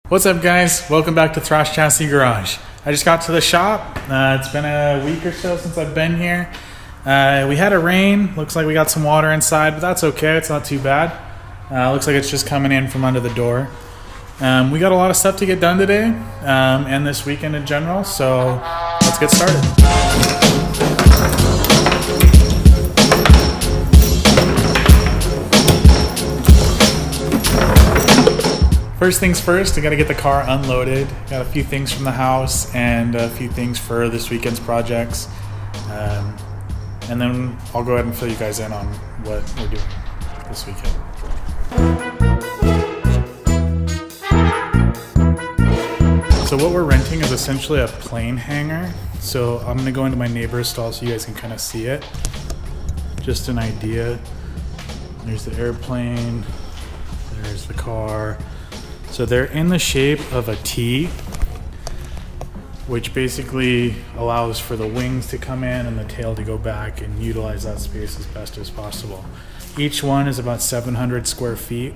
What's up, guys? Welcome back to Thrashed Chassis Garage. I just got to the shop. It's been a week or so since I've been here. We had a rain. Looks like we got some water inside, but that's okay. It's not too bad. Looks like it's just coming in from under the door. We got a lot of stuff to get done today and this weekend in general, so let's get started. First things first, I gotta get the car unloaded. Got a few things from the house and a few things for this weekend's projects. And then I'll go ahead and fill you guys in on what we're doing this weekend. So what we're renting is essentially a plane hangar. So I'm gonna go into my neighbor's stall so you guys can kind of see it. Just an idea. There's the airplane, there's the car. So they're in the shape of a T, which basically allows for the wings to come in and the tail to go back and utilize that space as best as possible. Each one is about 700 square feet,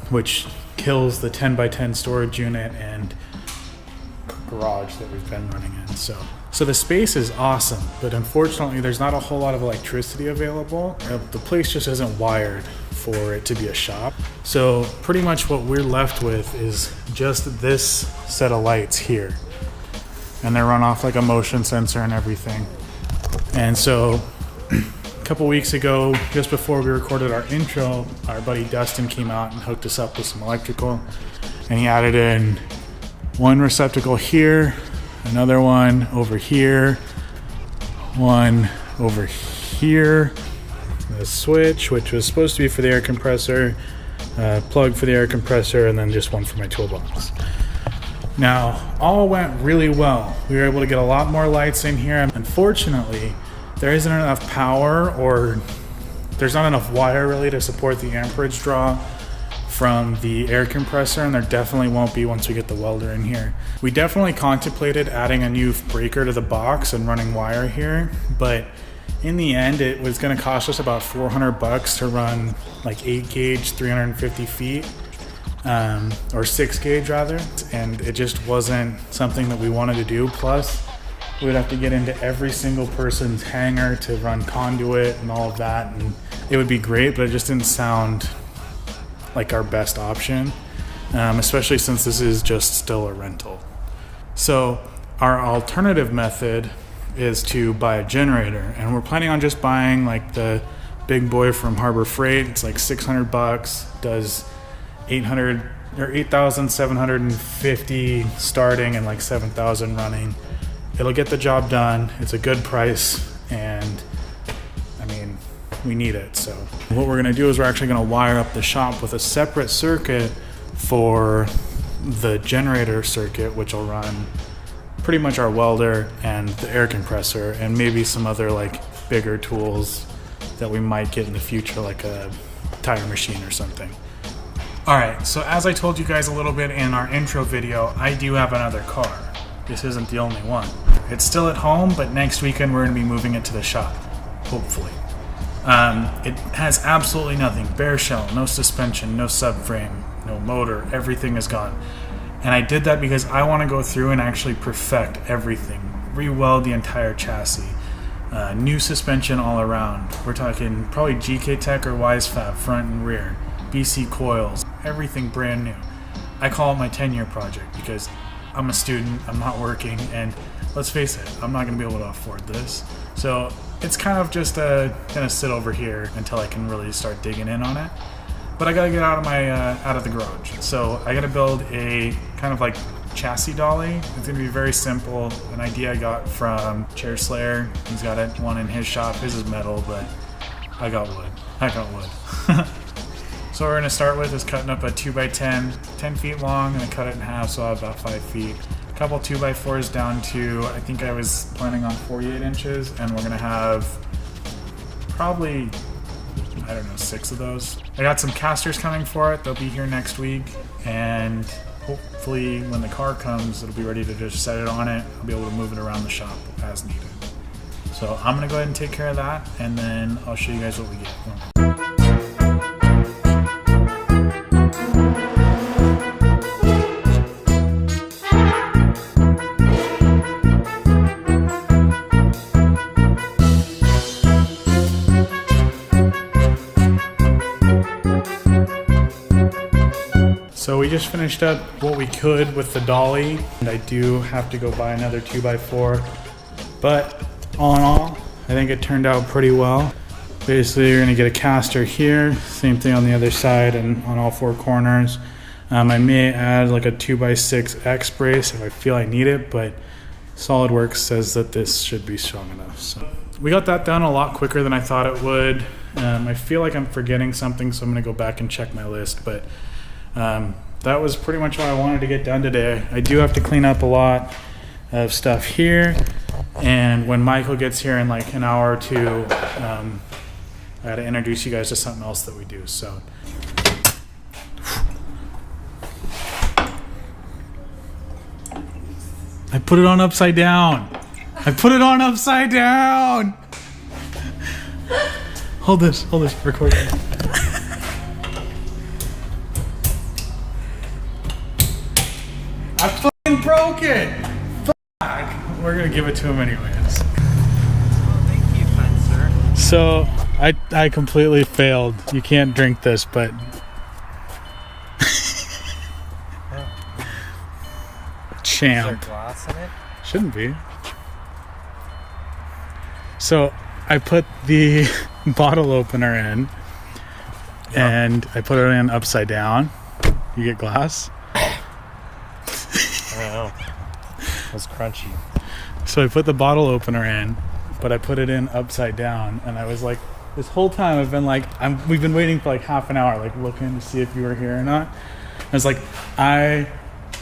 which kills the 10 by 10 storage unit and garage that we've been running in. So the space is awesome, but unfortunately there's not a whole lot of electricity available. The place just isn't wired for it to be a shop. So pretty much what we're left with is just this set of lights here. And they're run off like a motion sensor and everything. And so a couple weeks ago, just before we recorded our intro, our buddy Dustin came out and hooked us up with some electrical. And he added in one receptacle here, another one over here, one over here, a switch, which was supposed to be for the air compressor, plug for the air compressor, and then just one for my toolbox. Now, all went really well. We were able to get a lot more lights in here. Unfortunately, there isn't enough power, or there's not enough wire really to support the amperage draw from the air compressor, and there definitely won't be once we get the welder in here. We definitely contemplated adding a new breaker to the box and running wire here, but in the end it was going to cost us about $400 to run like 8 gauge 350 feet, or 6 gauge rather, and it just wasn't something that we wanted to do. Plus we would have to get into every single person's hangar to run conduit and all of that, and it would be great, but it just didn't sound like our best option, especially since this is just still a rental. So our alternative method is to buy a generator, and we're planning on just buying like the big boy from Harbor Freight. It's like $600, does 8,750 starting and like 7,000 running. It'll get the job done. It's a good price, and I mean, we need it. So what we're gonna do is we're actually gonna wire up the shop with a separate circuit for the generator circuit, which will run pretty much our welder and the air compressor, and maybe some other like bigger tools that we might get in the future, like a tire machine or something. All right, so as I told you guys a little bit in our intro video, I do have another car. This isn't the only one. It's still at home, but next weekend we're gonna be moving it to the shop, hopefully. It has absolutely nothing. Bare shell, no suspension, no subframe, no motor, everything is gone. And I did that because I want to go through and actually perfect everything, re-weld the entire chassis, new suspension all around. We're talking probably GK Tech or WiseFab front and rear, BC coils, everything brand new. I call it my 10-year project because I'm a student, I'm not working, and let's face it, I'm not going to be able to afford this. So it's kind of just gonna sit over here until I can really start digging in on it. But I gotta get out of my out of the garage. So I gotta build a kind of like chassis dolly. It's gonna be very simple. An idea I got from Chair Slayer. He's got one in his shop. His is metal, but I got wood. So what we're gonna start with is cutting up a 2x10, 10 feet long, and I cut it in half, so I have about 5 feet. A couple 2x4s down to, I think I was planning on 48 inches, and we're gonna have probably, I don't know, 6 of those. I got some casters coming for it. They'll be here next week, and hopefully when the car comes, it'll be ready to just set it on it. I'll be able to move it around the shop as needed. So I'm gonna go ahead and take care of that, and then I'll show you guys what we get. we just finished up what we could with the dolly, and I do have to go buy another 2x4, but all in all, I think it turned out pretty well. Basically, you're gonna get a caster here, same thing on the other side and on all four corners. I may add like a 2x6 X brace if I feel I need it, but SolidWorks says that this should be strong enough. So we got that done a lot quicker than I thought it would. I feel like I'm forgetting something, so I'm gonna go back and check my list, but that was pretty much what I wanted to get done today. I do have to clean up a lot of stuff here, and when Michael gets here in like an hour or two, I gotta introduce you guys to something else that we do. So I put it on upside down. I put it on upside down. Hold this, record this. I fucking broke it. Fuck. We're gonna give it to him anyways. Thank you, kind sir. So I completely failed. You can't drink this, but champ. Is there glass in it? Shouldn't be. So I put the bottle opener in, and I put it in upside down. You get glass? I don't know. It was crunchy. So I put the bottle opener in, but I put it in upside down, and I was like, this whole time I've been like, we've been waiting for like half an hour, like looking to see if you were here or not. I was like, I'm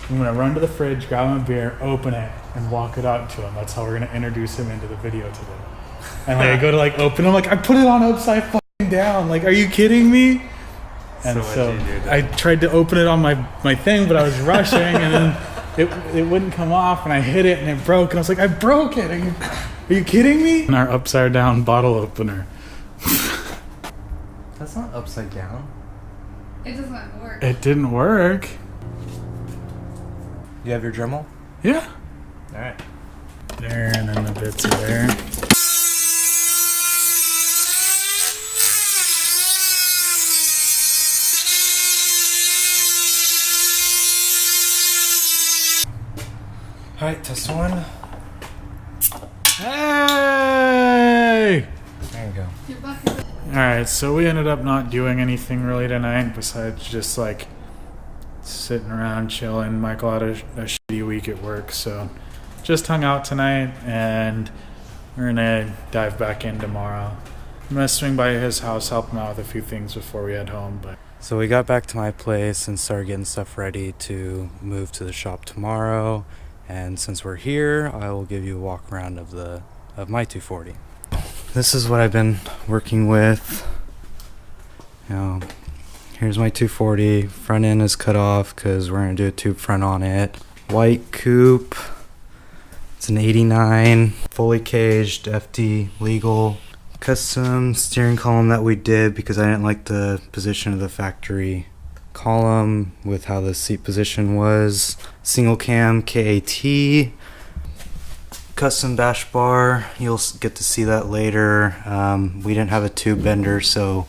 gonna run to the fridge, grab him a beer, open it, and walk it out to him. That's how we're gonna introduce him into the video today. And like I go to like open, I'm like, I put it on upside fucking down. Like, are you kidding me? And so I tried to open it on my thing, but I was rushing, and then it wouldn't come off, and I hit it and it broke, and I was like, I broke it. Are you kidding me? And our upside down bottle opener. That's not upside down. It doesn't work. It didn't work. You have your Dremel? Yeah. Alright. There, and then the bits are there. Alright, test one. Hey! There you go. Your bucket. Alright, so we ended up not doing anything really tonight besides just like sitting around chilling. Michael had a shitty week at work, so just hung out tonight, and we're gonna dive back in tomorrow. I'm gonna swing by his house, help him out with a few things before we head home. But So we got back to my place and started getting stuff ready to move to the shop tomorrow. And since we're here, I will give you a walk around of my 240. This is what I've been working with. Here's my 240. Front end is cut off because we're gonna do a tube front on it. White coupe. It's an 89, fully caged, FD legal. Custom steering column that we did because I didn't like the position of the factory column with how the seat position was. Single cam KAT. Custom dash bar, you'll get to see that later. We didn't have a tube bender, so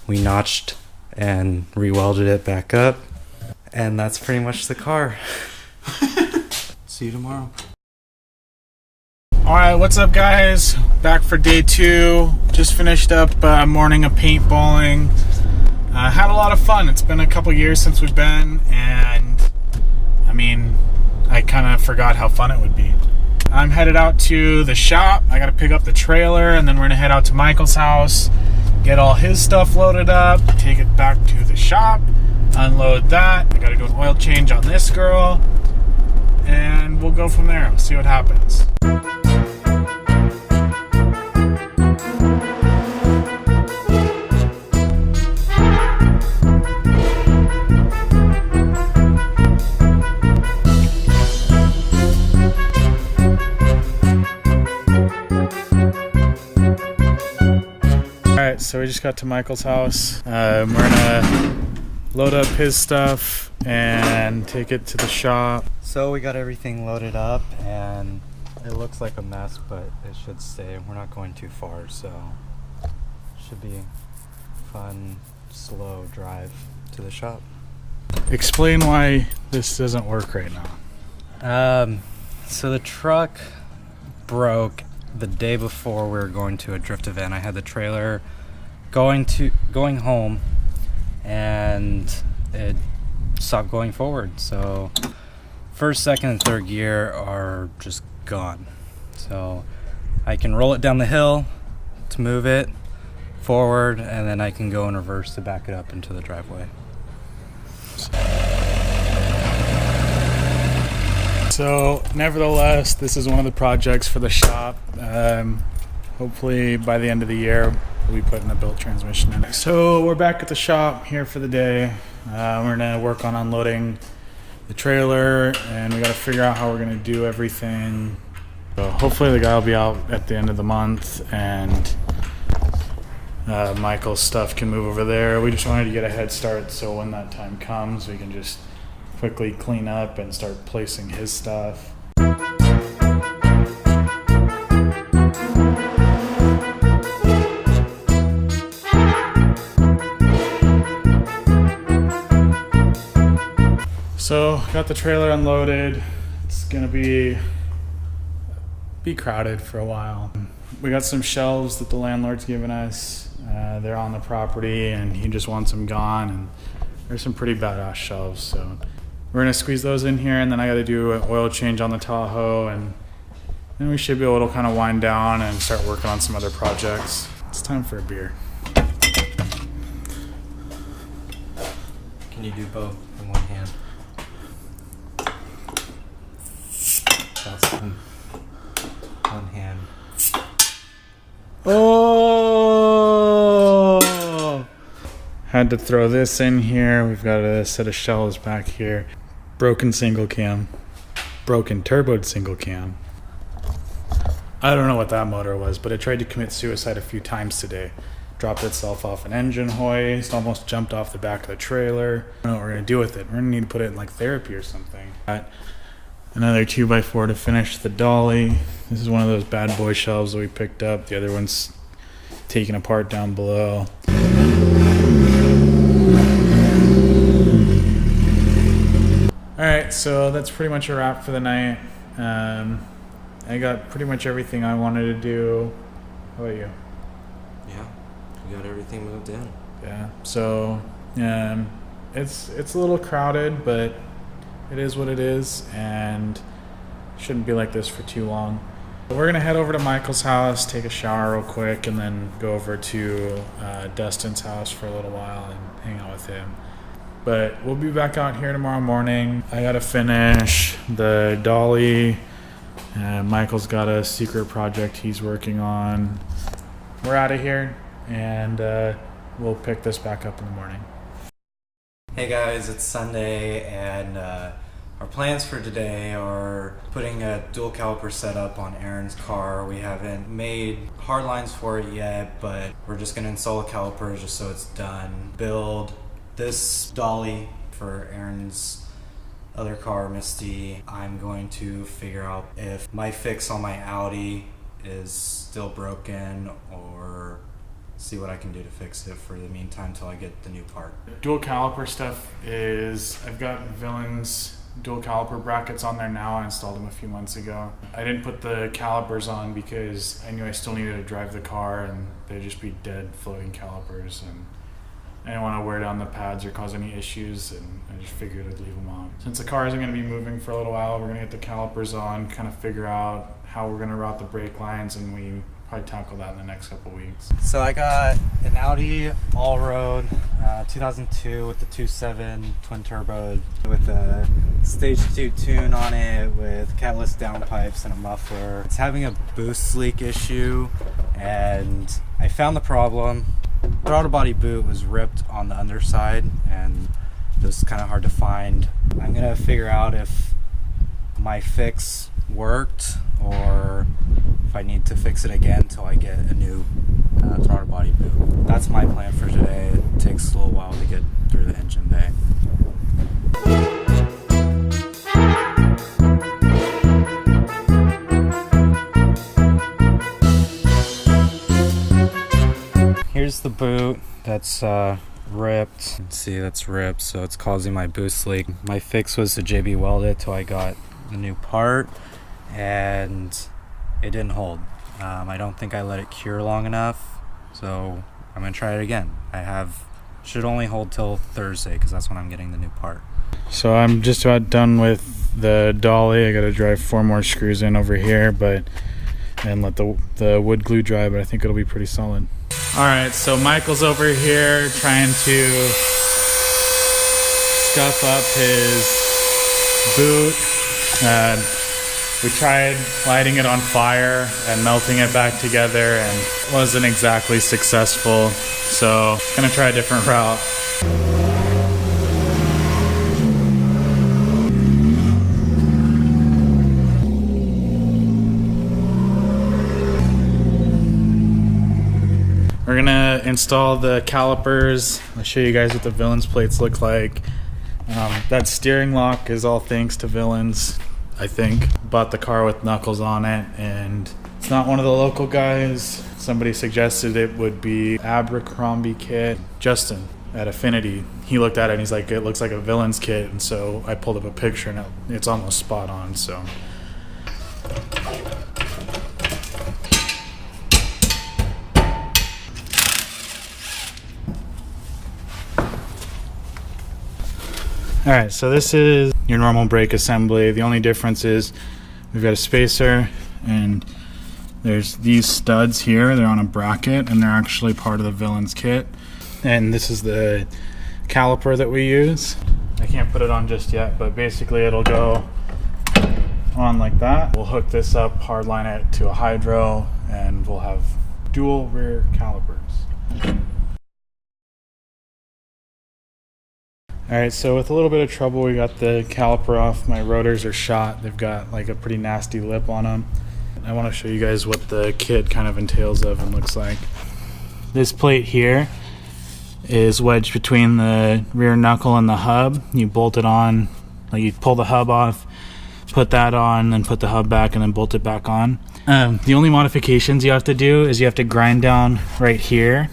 we notched and re-welded it back up. And that's pretty much the car. See you tomorrow. alright, what's up guys? Back for day 2. Just finished up a morning of paintballing. Had a lot of fun. It's been a couple years since we've been, and I mean, I kind of forgot how fun it would be. I'm headed out to the shop. I gotta pick up the trailer, and then we're gonna head out to Michael's house, get all his stuff loaded up, take it back to the shop, unload that. I gotta do an oil change on this girl, and we'll go from there. We'll see what happens. Alright, so we just got to Michael's house. We're gonna load up his stuff and take it to the shop. So we got everything loaded up, and it looks like a mess, but it should stay. We're not going too far, so it should be a fun, slow drive to the shop. Explain why this doesn't work right now. So the truck broke the day before we were going to a drift event. I had the trailer going home, and it stopped going forward. So first, second, and third gear are just gone. So I can roll it down the hill to move it forward, and then I can go in reverse to back it up into the driveway. So nevertheless, this is one of the projects for the shop. Hopefully by the end of the year we'll be putting a built transmission in. So we're back at the shop here for the day. We're gonna work on unloading the trailer, and we gotta figure out how we're gonna do everything. So hopefully the guy will be out at the end of the month, and Michael's stuff can move over there. We just wanted to get a head start so when that time comes we can just quickly clean up and start placing his stuff. So got the trailer unloaded. It's gonna be crowded for a while. We got some shelves that the landlord's given us. They're on the property and he just wants them gone, and there's some pretty badass shelves, so we're gonna squeeze those in here, and then I gotta do an oil change on the Tahoe, and then we should be able to kind of wind down and start working on some other projects. It's time for a beer. Can you do both in one hand? That's one hand. Oh! Had to throw this in here. We've got a set of shelves back here. Broken single cam. Broken turboed single cam. I don't know what that motor was, but it tried to commit suicide a few times today. Dropped itself off an engine hoist, almost jumped off the back of the trailer. I don't know what we're gonna do with it. We're gonna need to put it in like therapy or something. Got another 2x4 to finish the dolly. This is one of those bad boy shelves that we picked up. The other one's taken apart down below. Alright, so that's pretty much a wrap for the night. I got pretty much everything I wanted to do. How about you? Yeah, we got everything moved in. Yeah, so it's a little crowded, but it is what it is, and shouldn't be like this for too long. We're gonna head over to Michael's house, take a shower real quick, and then go over to Dustin's house for a little while and hang out with him. But we'll be back out here tomorrow morning. I gotta finish the dolly. Michael's got a secret project he's working on. We're out of here, and we'll pick this back up in the morning. Hey guys, it's Sunday, and our plans for today are putting a dual caliper setup on Aaron's car. We haven't made hard lines for it yet, but we're just going to install a caliper just so it's done. Build this dolly for Aaron's other car, Misty. I'm going to figure out if my fix on my Audi is still broken, or see what I can do to fix it for the meantime until I get the new part. Dual caliper stuff is, I've got Villain's dual caliper brackets on there now. I installed them a few months ago. I didn't put the calipers on because I knew I still needed to drive the car, and they'd just be dead floating calipers, and I didn't want to wear down the pads or cause any issues, and I just figured I'd leave them on. Since the car isn't going to be moving for a little while, we're going to get the calipers on, kind of figure out how we're going to route the brake lines, and we probably tackle that in the next couple weeks. So I got an Audi all-road 2002 with the 2.7 twin turbo with a stage 2 tune on it with catalyst downpipes and a muffler. It's having a boost leak issue, and I found the problem. Throttle body boot was ripped on the underside, and it was kind of hard to find. I'm gonna figure out if my fix worked or if I need to fix it again until I get a new throttle body boot. That's my plan for today. It takes a little while to get through the engine bay. Here's the boot that's ripped. You can see that's ripped, so it's causing my boost leak. My fix was to JB weld it till I got the new part, and it didn't hold. I don't think I let it cure long enough, so I'm gonna try it again. Should only hold till Thursday because that's when I'm getting the new part. So I'm just about done with the dolly. I gotta drive 4 more screws in over here, and let the wood glue dry, but I think it'll be pretty solid. All right, so Michael's over here trying to scuff up his boot. We tried lighting it on fire and melting it back together and wasn't exactly successful. So gonna try a different route. We're gonna install the calipers. I'll show you guys what the Villains plates look like. That steering lock is all thanks to Villains, I think. Bought the car with knuckles on it, and it's not one of the local guys. Somebody suggested it would be Abercrombie kit. Justin at Affinity, he looked at it and he's like, it looks like a Villains kit, and so I pulled up a picture and it's almost spot on. So alright, so this is your normal brake assembly. The only difference is we've got a spacer, and there's these studs here. They're on a bracket, and they're actually part of the Villains kit. And this is the caliper that we use. I can't put it on just yet, but basically it'll go on like that. We'll hook this up, hardline it to a hydro, and we'll have dual rear calipers. Alright, so with a little bit of trouble, we got the caliper off. My rotors are shot. They've got like a pretty nasty lip on them. I want to show you guys what the kit kind of entails of and looks like. This plate here is wedged between the rear knuckle and the hub. You bolt it on, like you pull the hub off, put that on, then put the hub back, and then bolt it back on. The only modifications you have to do is you have to grind down right here,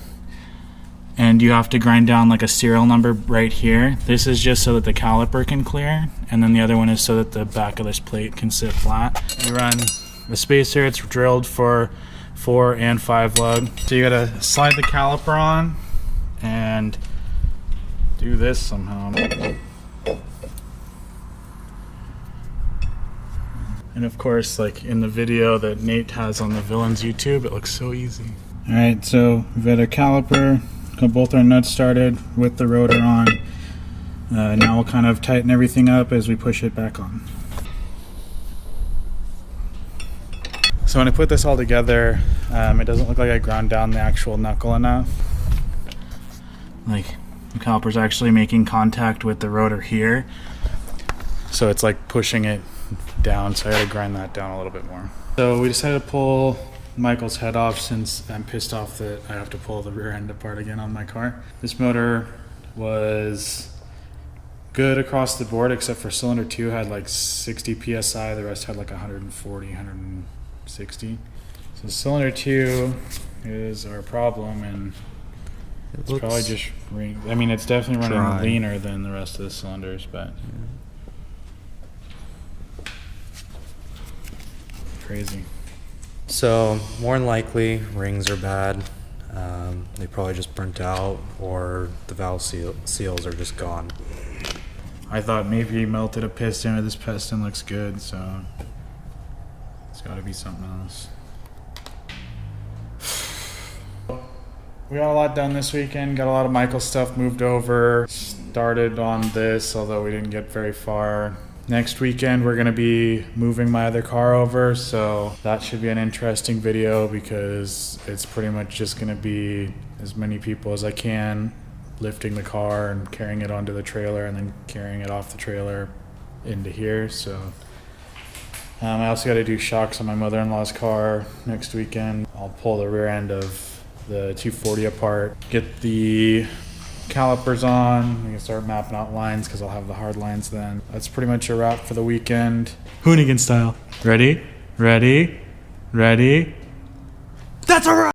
and you have to grind down like a serial number right here. This is just so that the caliper can clear, and then the other one is so that the back of this plate can sit flat. You run the spacer, it's drilled for 4 and 5 lug. So you gotta slide the caliper on and do this somehow. And of course, like in the video that Nate has on the Villains YouTube, it looks so easy. All right, so we've got our caliper, got both our nuts started with the rotor on. Now we'll kind of tighten everything up as we push it back on. So when I put this all together, it doesn't look like I ground down the actual knuckle enough. Like the caliper's actually making contact with the rotor here, so it's like pushing it down, so I had to grind that down a little bit more. So we decided to pull Michael's head off since I'm pissed off that I have to pull the rear end apart again on my car. This motor was good across the board except for cylinder 2 had like 60 psi, the rest had like 140, 160. So cylinder 2 is our problem, and it's probably just I mean, it's definitely running leaner than the rest of the cylinders, but crazy. So more than likely rings are bad. They probably just burnt out, or the valve seals are just gone. I thought maybe he melted a piston, or this piston looks good, so it's got to be something else. We got a lot done this weekend. Got a lot of Michael stuff moved over. Started on this, although we didn't get very far. Next weekend we're going to be moving my other car over, so that should be an interesting video because it's pretty much just going to be as many people as I can lifting the car and carrying it onto the trailer and then carrying it off the trailer into here. So I also got to do shocks on my mother-in-law's car next weekend. I'll pull the rear end of the 240 apart, get the calipers on, we can start mapping out lines because I'll have the hard lines then. That's pretty much a wrap for the weekend. Hoonigan style. Ready? Ready? Ready? That's a wrap!